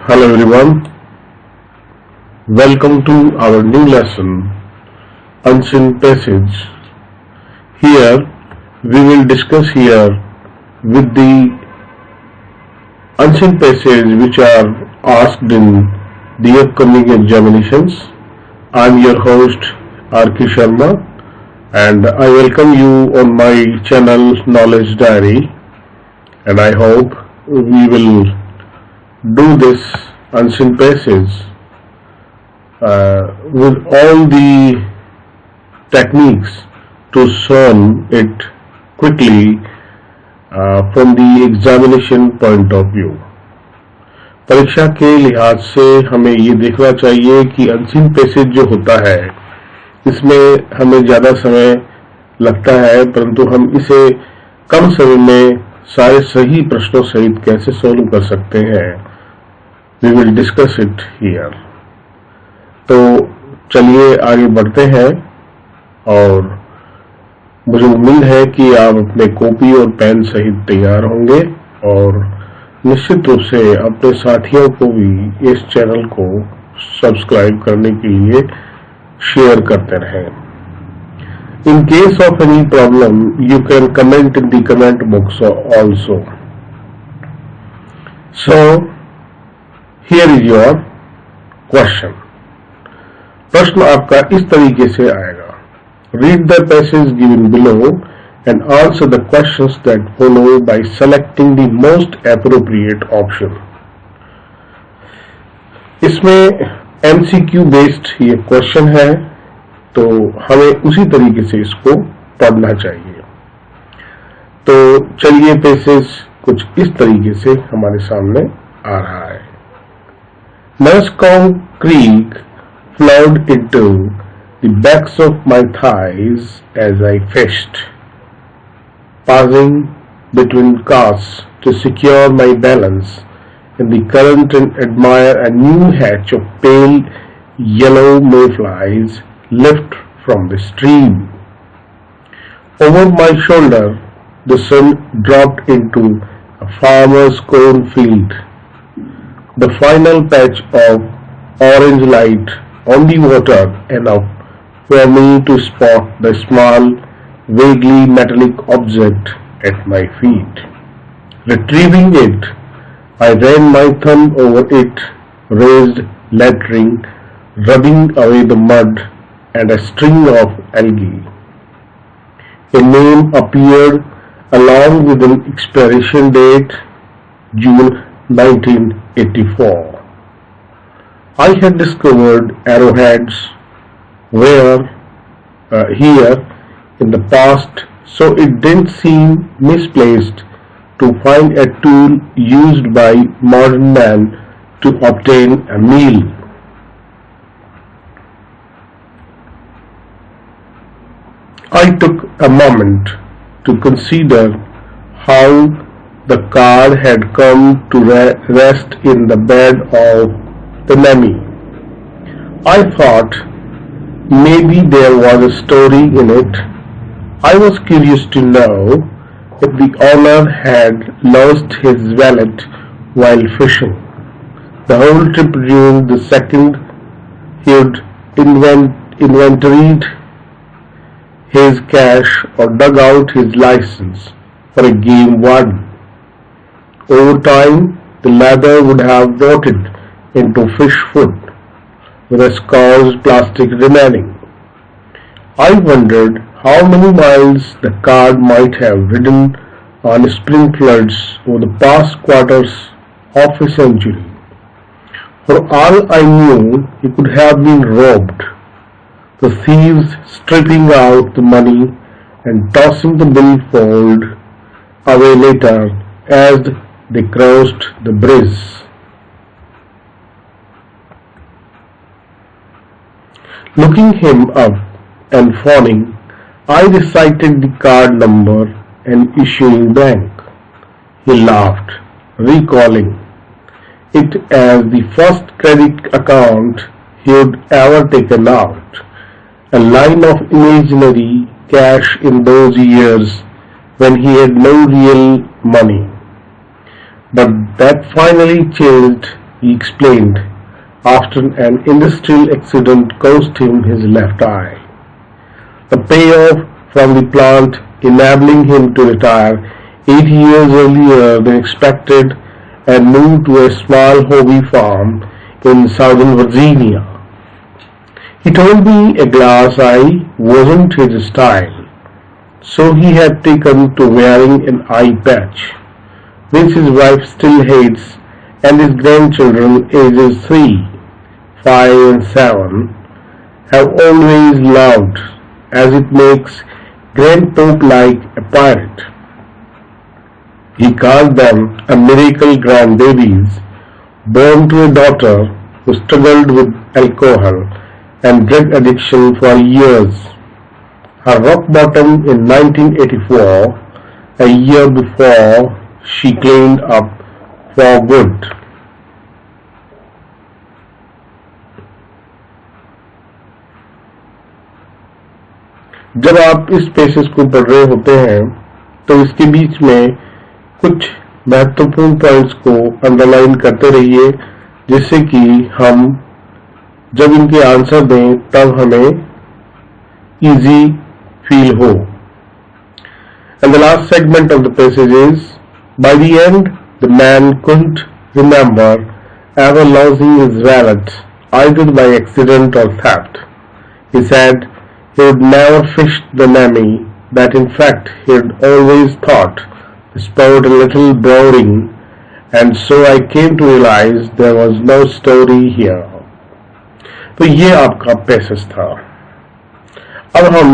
Hello everyone, welcome to our new lesson, Unseen Passage. Here we will discuss here with the unseen passage which are asked in the upcoming examinations. I am your host R.K. Sharma and I welcome you on my channel Knowledge Diary, and I hope we will do this unseen passage with all the techniques to solve it quickly from the examination point of view. परीक्षा के लिहाज से हमें ये देखना चाहिए कि unseen passage जो होता है इसमें हमें ज़्यादा समय लगता है, परंतु हम इसे कम समय में सारे सही प्रश्नों सहित कैसे सोल्व कर सकते हैं, we will discuss it here. तो चलिए आगे बढ़ते हैं और मुझे उम्मीद है कि आप अपने कॉपी और पेन सहित तैयार होंगे और निश्चित रूप से अपने साथियों को भी इस चैनल को सब्सक्राइब करने के लिए शेयर करते रहें। In case of any problem, you can comment in the comment box also. So, here is your question. प्रश्न आपका इस तरीके से आएगा। Read the passage given below and answer the questions that follow by selecting the most appropriate option. इसमें MCQ based ये question है, तो हमें उसी तरीके से इसको पढ़ना चाहिए। तो चलिए पैसेज कुछ इस तरीके से हमारे सामने आ रहा है। Muscong Creek flowed into the backs of my thighs as I fished, pausing between casts to secure my balance in the current and admire a new hatch of pale yellow mayflies lift from the stream. Over my shoulder, the sun dropped into a farmer's cornfield, the final patch of orange light on the water enough for me to spot the small, vaguely metallic object at my feet. Retrieving it, I ran my thumb over it, raised, lettering, rubbing away the mud and a string of algae. A name appeared along with an expiration date, June 1984. I had discovered arrowheads were here in the past, so it didn't seem misplaced to find a tool used by modern man to obtain a meal. I took a moment to consider how the card had come to rest in the bed of the Nemi. I thought maybe there was a story in it. I was curious to know if the owner had lost his wallet while fishing. The whole trip during the second he had inventoried his cash or dug out his license for a game won. Over time, the leather would have rotted into fish food, with a scarce plastic remaining. I wondered how many miles the card might have ridden on spring floods over the past quarters of a century. For all I knew, he could have been robbed, the thieves stripping out the money and tossing the billfold away later as they crossed the bridge. Looking him up and phoning, I recited the card number and issuing bank. He laughed, recalling it as the first credit account he had ever taken out, a line of imaginary cash in those years when he had no real money. But that finally changed he explained. After an industrial accident cost him his left eye. The payoff from the plant enabling him to retire 8 years earlier than expected and move to a small hobby farm in southern Virginia. He told me a glass eye wasn't his style, so he had taken to wearing an eye patch, which his wife still hates, and his grandchildren ages 3, 5 and 7 have always loved, as it makes Grandpop like a pirate. He called them a miracle grandbabies born to a daughter who struggled with alcohol and drug addiction for years. Her rock bottom in 1984, a year before she cleaned up for good. जब आप इस passage को पढ़ रहे होते हैं तो इसके बीच में कुछ महत्वपूर्ण पॉइंट्स को अंडरलाइन करते रहिए, जिससे कि हम जब इनके आंसर दें तब हमें इजी फील हो. And the last segment of the passage is, by the end, the man couldn't remember ever losing his wallet, either by accident or theft. He said he would never fished the Nemi, that in fact he had always thought the sport a little boring, and so I came to realize there was no story here. तो ये आपका passage था. अब हम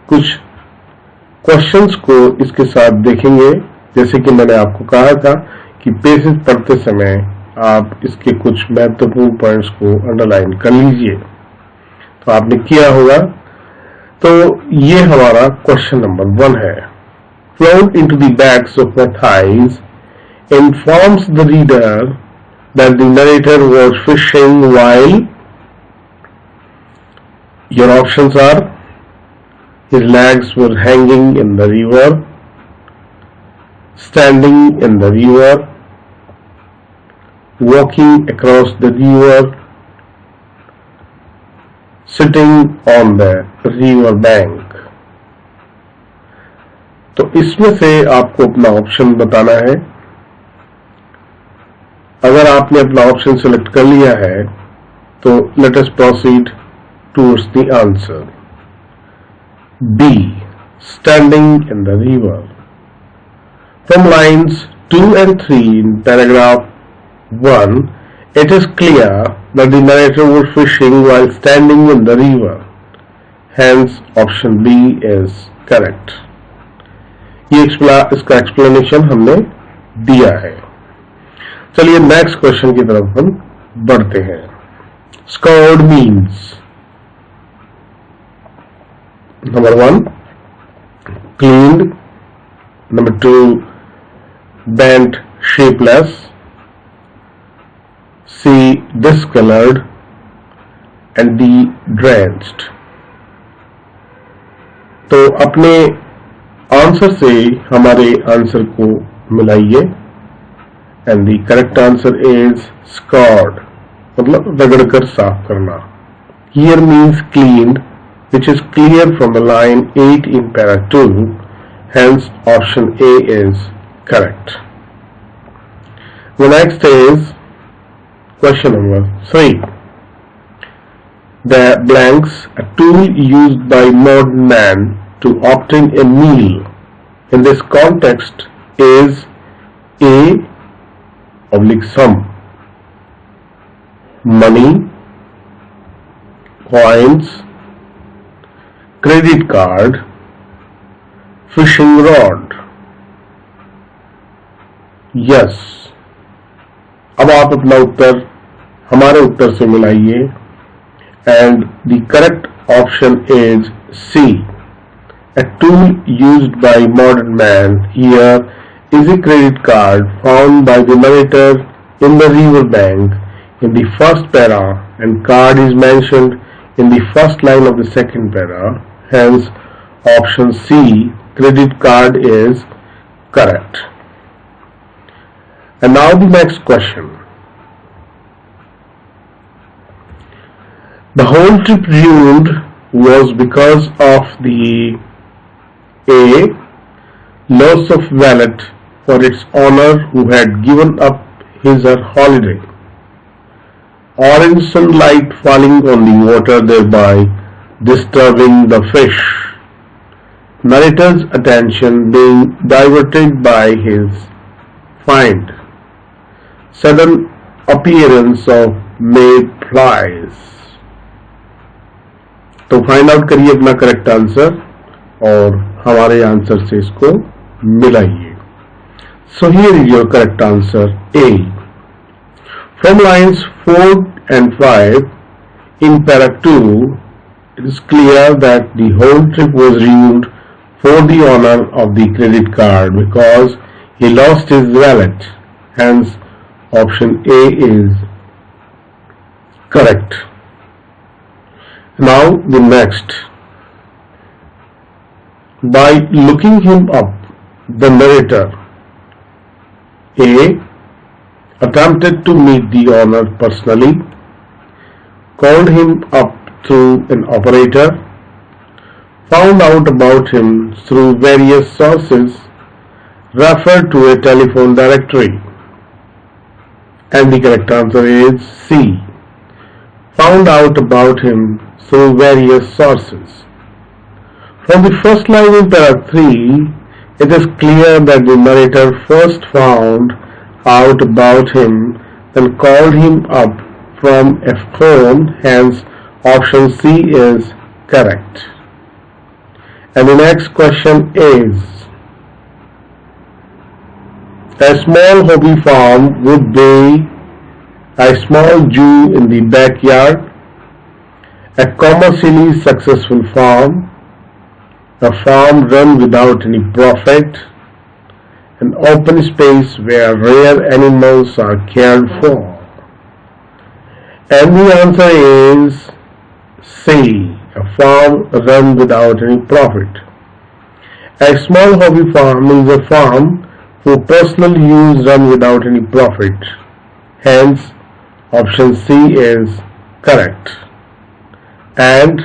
कुछ questions को इसके साथ देखेंगे. जैसे कि मैंने आपको कहा था कि पैसेज पढ़ते समय आप इसके कुछ महत्वपूर्ण पॉइंट्स को अंडरलाइन कर लीजिए. तो आपने किया होगा. तो ये हमारा क्वेश्चन नंबर 1 है. Flown into the backs of my thighs informs the reader that the narrator was fishing while. Your options are: his legs were hanging in the river, standing in the river, walking across the river, sitting on the river bank. तो इसमें से आपको अपना option बताना है. अगर आपने अपना ऑप्शन सिलेक्ट कर लिया है तो let us proceed towards the answer. B. Standing in the river. From lines 2 and 3 in paragraph 1, it is clear that the narrator was fishing while standing in the river. Hence, option B is correct. ये इसका explanation हमने दिया है. चलिए next question की तरफ हम बढ़ते हैं. Scored means. Number 1, cleaned. Number 2, bent, shapeless. C, discolored. And D, drenched. तो अपने आंसर से हमारे आंसर को मिलाइए. And the correct answer is scoured, मतलब रगड़कर साफ करना. Here means cleaned, which is clear from the line 8 in para 2. Hence, option A is correct. The next is question number 3. The blanks, a tool used by modern man to obtain a meal in this context is A /sum, money, coins, credit card, fishing rod. Yes. अब आप अपना उत्तर हमारे उत्तर से मिलाइए. And the correct option is C. A tool used by modern man here is a credit card found by the narrator in the river bank in the first para, and card is mentioned in the first line of the second para. Hence, option C, credit card, is correct. And now the next question. The whole trip ruined was because of the A. Loss of wallet for its owner who had given up his or her holiday. Orange sunlight falling on the water, thereby disturbing the fish. Narrator's attention being diverted by his find. Sudden appearance of mayflies. तो find out करिए अपना correct answer और हमारे answer से इसको मिलाइए. So here is your correct answer A. From lines 4 and 5 in para 2, it is clear that the whole trip was ruined for the owner of the credit card because he lost his wallet. Hence, option A is correct. Now the next. By looking him up, the narrator A. attempted to meet the owner personally, called him up through an operator, found out about him through various sources, referred to a telephone directory. And the correct answer is C. Found out about him through various sources. From the first line in para 3, it is clear that the narrator first found out about him, then called him up from a phone. Hence, option C is correct. And the next question is, a small hobby farm would be a small zoo in the backyard, a commercially successful farm, a farm run without any profit, an open space where rare animals are cared for. And the answer is C, a farm run without any profit. A small hobby farm is a farm for personal use run without any profit. Hence, option C is correct. And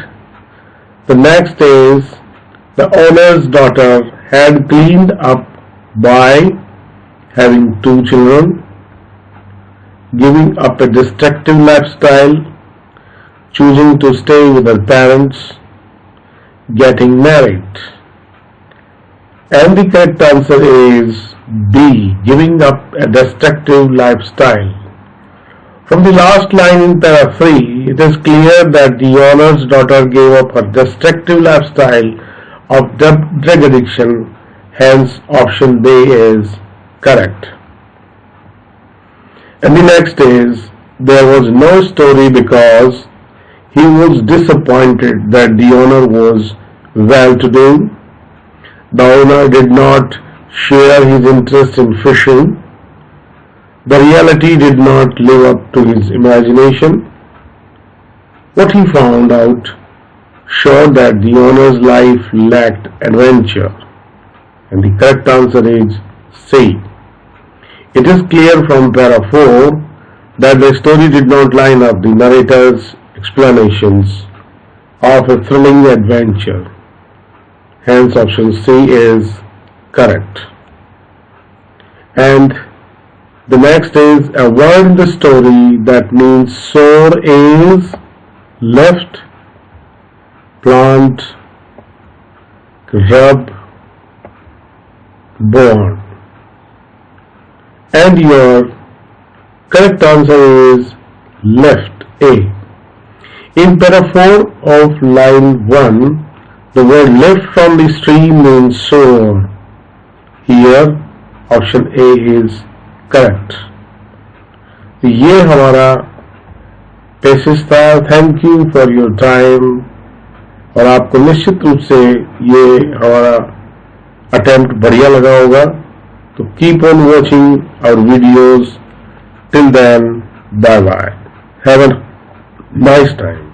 the next is, the owner's daughter had cleaned up by having 2 children, giving up a destructive lifestyle, choosing to stay with her parents, getting married. And the correct answer is B, giving up a destructive lifestyle. From the last line in para 3, it is clear that the owner's daughter gave up her destructive lifestyle of drug addiction. Hence, option B is correct. And the next is, there was no story because he was disappointed that the owner was well-to-do. The owner did not share his interest in fishing. The reality did not live up to his imagination. What he found out showed that the owner's life lacked adventure. And the correct answer is C. It is clear from para 4 that the story did not line up the narrator's explanations of a thrilling adventure. Hence, option C is correct. And the next is, a word in the story that means soar is left, plant, rub, born. And your correct answer is left, A. In para 4 of line 1, the word left from the stream means soar. Here, option A is correct. तो ये हमारा pieces था. Thank you for your time. और आपको निश्चित रूप से ये हमारा अटेम्प्ट बढ़िया लगा होगा. तो keep on watching our videos. Till then, bye bye. Have a nice time.